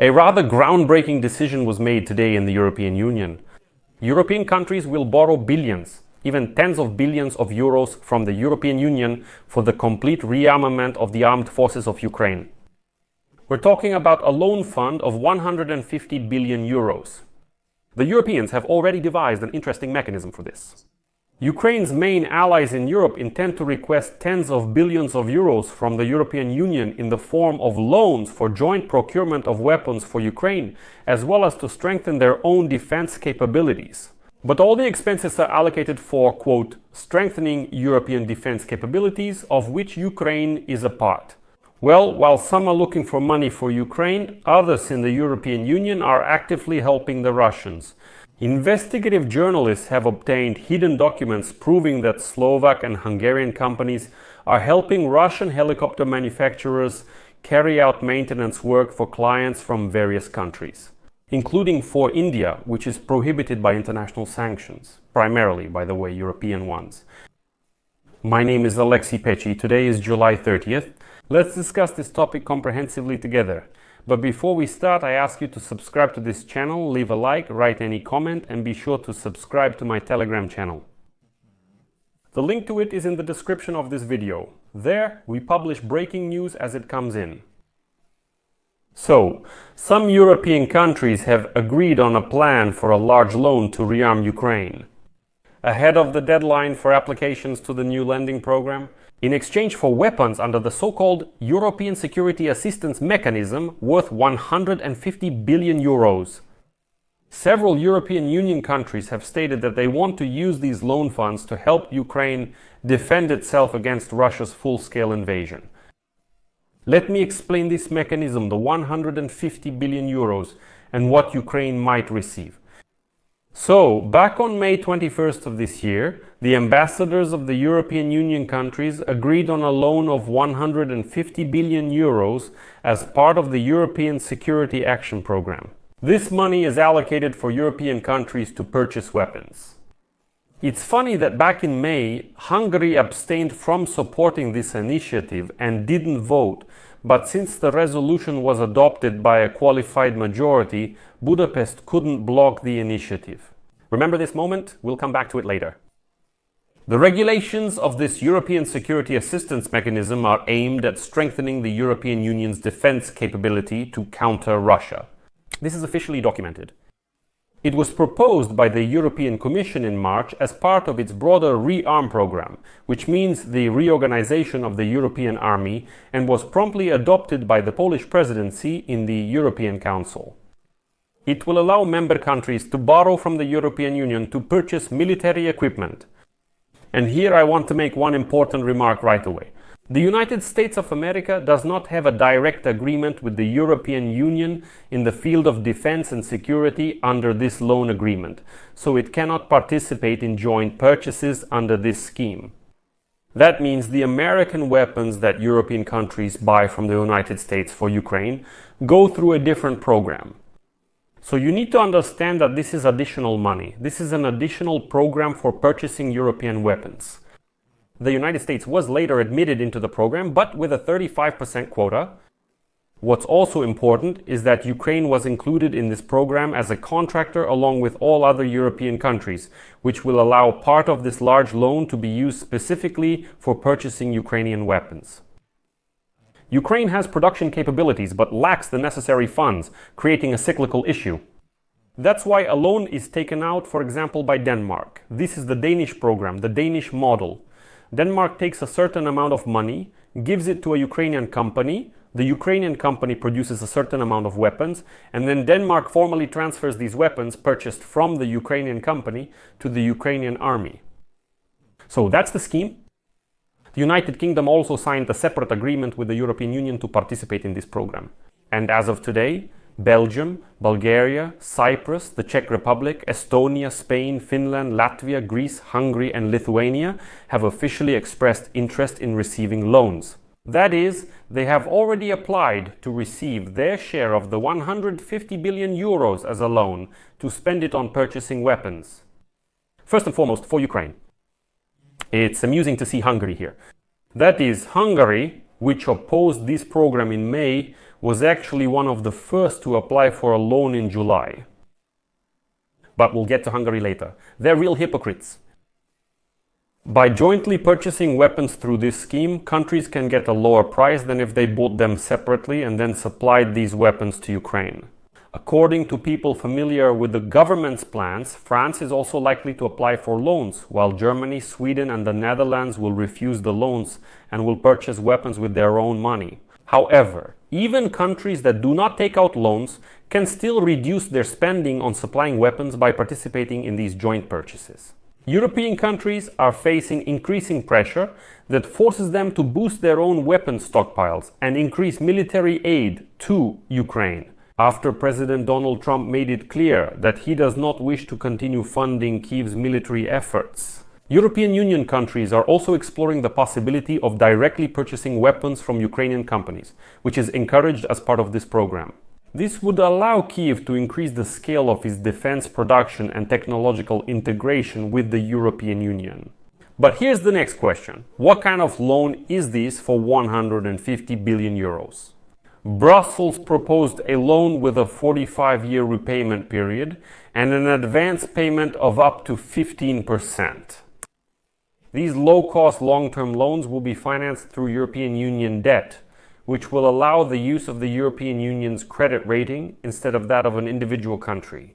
A rather groundbreaking decision was made today in the European Union. European countries will borrow billions, even tens of billions of euros from the European Union for the complete rearmament of the armed forces of Ukraine. We're talking about a loan fund of 150 billion euros. The Europeans have already devised an interesting mechanism for this. Ukraine's main allies in Europe intend to request tens of billions of euros from the European Union in the form of loans for joint procurement of weapons for Ukraine, as well as to strengthen their own defense capabilities. But all the expenses are allocated for, quote, strengthening European defense capabilities, of which Ukraine is a part. Well, while some are looking for money for Ukraine, others in the European Union are actively helping the Russians. Investigative journalists have obtained hidden documents proving that Slovak and Hungarian companies are helping Russian helicopter manufacturers carry out maintenance work for clients from various countries, including for India, which is prohibited by international sanctions, primarily, by the way, European ones. My name is Pechiy. Today is July 30th. Let's discuss this topic comprehensively together. But before we start, I ask you to subscribe to this channel, leave a like, write any comment, and be sure to subscribe to my Telegram channel. The link to it is in the description of this video. There, we publish breaking news as it comes in. So, some European countries have agreed on a plan for a large loan to rearm Ukraine. Ahead of the deadline for applications to the new lending program, in exchange for weapons under the so-called European Security Assistance Mechanism worth 150 billion euros. Several European Union countries have stated that they want to use these loan funds to help Ukraine defend itself against Russia's full-scale invasion. Let me explain this mechanism, the 150 billion euros, and what Ukraine might receive. So, back on May 21st of this year, the ambassadors of the European Union countries agreed on a loan of 150 billion euros as part of the European Security Action Program. This money is allocated for European countries to purchase weapons. It's funny that back in May, Hungary abstained from supporting this initiative and didn't vote, but since the resolution was adopted by a qualified majority, Budapest couldn't block the initiative. Remember this moment? We'll come back to it later. The regulations of this European Security Assistance Mechanism are aimed at strengthening the European Union's defense capability to counter Russia. This is officially documented. It was proposed by the European Commission in March as part of its broader rearm program, which means the reorganization of the European Army, and was promptly adopted by the Polish presidency in the European Council. It will allow member countries to borrow from the European Union to purchase military equipment. And here I want to make one important remark right away. The United States of America does not have a direct agreement with the European Union in the field of defense and security under this loan agreement, so it cannot participate in joint purchases under this scheme. That means the American weapons that European countries buy from the United States for Ukraine go through a different program. So you need to understand that this is additional money. This is an additional program for purchasing European weapons. The United States was later admitted into the program, but with a 35% quota. What's also important is that Ukraine was included in this program as a contractor along with all other European countries, which will allow part of this large loan to be used specifically for purchasing Ukrainian weapons. Ukraine has production capabilities but lacks the necessary funds, creating a cyclical issue. That's why a loan is taken out, for example, by Denmark. This is the Danish program, the Danish model. Denmark takes a certain amount of money, gives it to a Ukrainian company, the Ukrainian company produces a certain amount of weapons, and then Denmark formally transfers these weapons purchased from the Ukrainian company to the Ukrainian army. So that's the scheme. The United Kingdom also signed a separate agreement with the European Union to participate in this program. And as of today, Belgium, Bulgaria, Cyprus, the Czech Republic, Estonia, Spain, Finland, Latvia, Greece, Hungary and Lithuania have officially expressed interest in receiving loans. That is, they have already applied to receive their share of the 150 billion euros as a loan to spend it on purchasing weapons. First and foremost, for Ukraine. It's amusing to see Hungary here. That is, Hungary, which opposed this program in May, was actually one of the first to apply for a loan in July. But we'll get to Hungary later. They're real hypocrites. By jointly purchasing weapons through this scheme, countries can get a lower price than if they bought them separately and then supplied these weapons to Ukraine. According to people familiar with the government's plans, France is also likely to apply for loans, while Germany, Sweden and the Netherlands will refuse the loans and will purchase weapons with their own money. However, even countries that do not take out loans can still reduce their spending on supplying weapons by participating in these joint purchases. European countries are facing increasing pressure that forces them to boost their own weapons stockpiles and increase military aid to Ukraine, after President Donald Trump made it clear that he does not wish to continue funding Kyiv's military efforts. European Union countries are also exploring the possibility of directly purchasing weapons from Ukrainian companies, which is encouraged as part of this program. This would allow Kyiv to increase the scale of its defense production and technological integration with the European Union. But here's the next question. What kind of loan is this for 150 billion euros? Brussels proposed a loan with a 45-year repayment period and an advance payment of up to 15%. These low-cost long-term loans will be financed through European Union debt, which will allow the use of the European Union's credit rating instead of that of an individual country.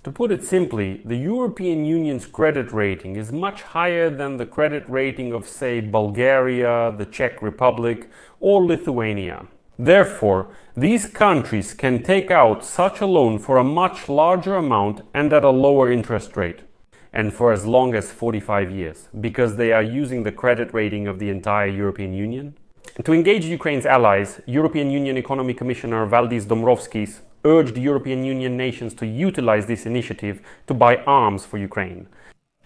To put it simply, the European Union's credit rating is much higher than the credit rating of, say, Bulgaria, the Czech Republic, or Lithuania. Therefore, these countries can take out such a loan for a much larger amount and at a lower interest rate, and for as long as 45 years, because they are using the credit rating of the entire European Union. To engage Ukraine's allies, European Union Economy Commissioner Valdis Dombrovskis urged European Union nations to utilize this initiative to buy arms for Ukraine.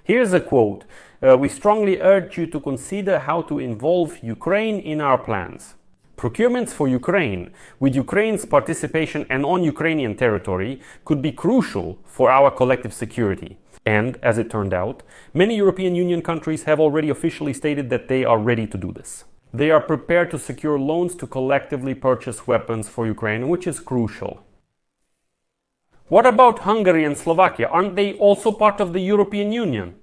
Here's a quote: "We strongly urge you to consider how to involve Ukraine in our plans. Procurements for Ukraine, with Ukraine's participation and on Ukrainian territory, could be crucial for our collective security." And, as it turned out, many European Union countries have already officially stated that they are ready to do this. They are prepared to secure loans to collectively purchase weapons for Ukraine, which is crucial. What about Hungary and Slovakia? Aren't they also part of the European Union?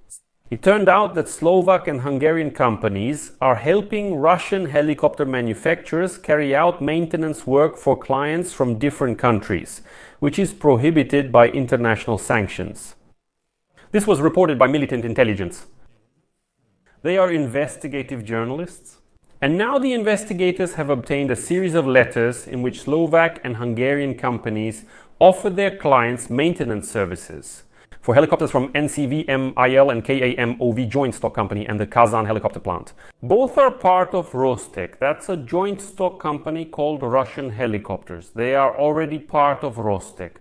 It turned out that Slovak and Hungarian companies are helping Russian helicopter manufacturers carry out maintenance work for clients from different countries, which is prohibited by international sanctions. This was reported by Militant Intelligence. They are investigative journalists. And now the investigators have obtained a series of letters in which Slovak and Hungarian companies offer their clients maintenance services for helicopters from NCV-MIL and KAMOV Joint Stock Company and the Kazan helicopter plant. Both are part of Rostec. That's a joint stock company called Russian Helicopters. They are already part of Rostec.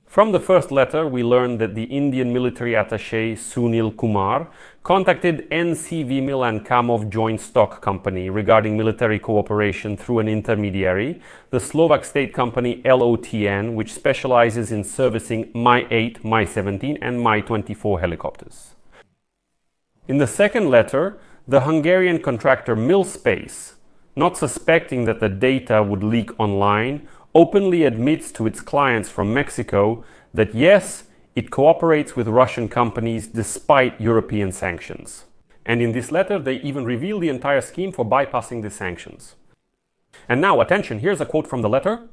From the first letter, we learned that the Indian military attaché Sunil Kumar contacted NCV-MIL and Kamov Joint Stock Company regarding military cooperation through an intermediary, the Slovak state company LOTN, which specializes in servicing Mi-8, Mi-17 and Mi-24 helicopters. In the second letter, the Hungarian contractor Milspace, not suspecting that the data would leak online, openly admits to its clients from Mexico that yes, it cooperates with Russian companies despite European sanctions. And in this letter, they even reveal the entire scheme for bypassing the sanctions. And now, attention, here's a quote from the letter.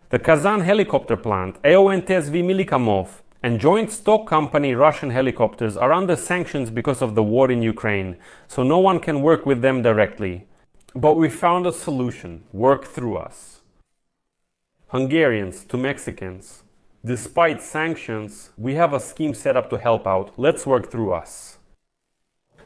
The Kazan helicopter plant, AONTSV Milikamov, and joint stock company Russian Helicopters are under sanctions because of the war in Ukraine, so no one can work with them directly. But we found a solution. Work through us. Hungarians to Mexicans. Despite sanctions, we have a scheme set up to help out. Let's work through us.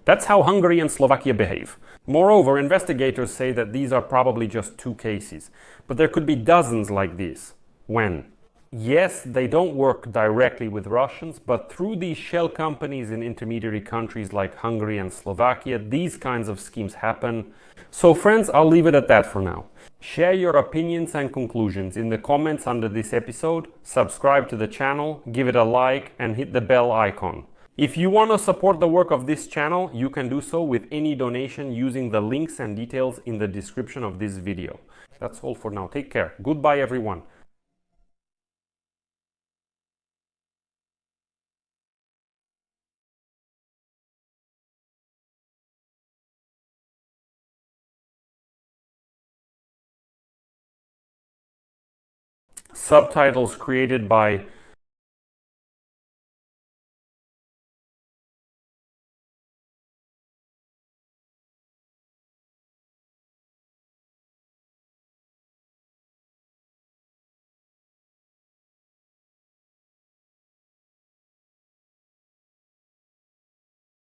That's how Hungary and Slovakia behave. Moreover, investigators say that these are probably just two cases, but there could be dozens like these. When? Yes, they don't work directly with Russians, but through these shell companies in intermediary countries like Hungary and Slovakia, these kinds of schemes happen. So friends, I'll leave it at that for now. Share your opinions and conclusions in the comments under this episode, subscribe to the channel, give it a like and hit the bell icon. If you want to support the work of this channel, you can do so with any donation using the links and details in the description of this video. That's all for now. Take care. Goodbye, everyone. Subtitles created by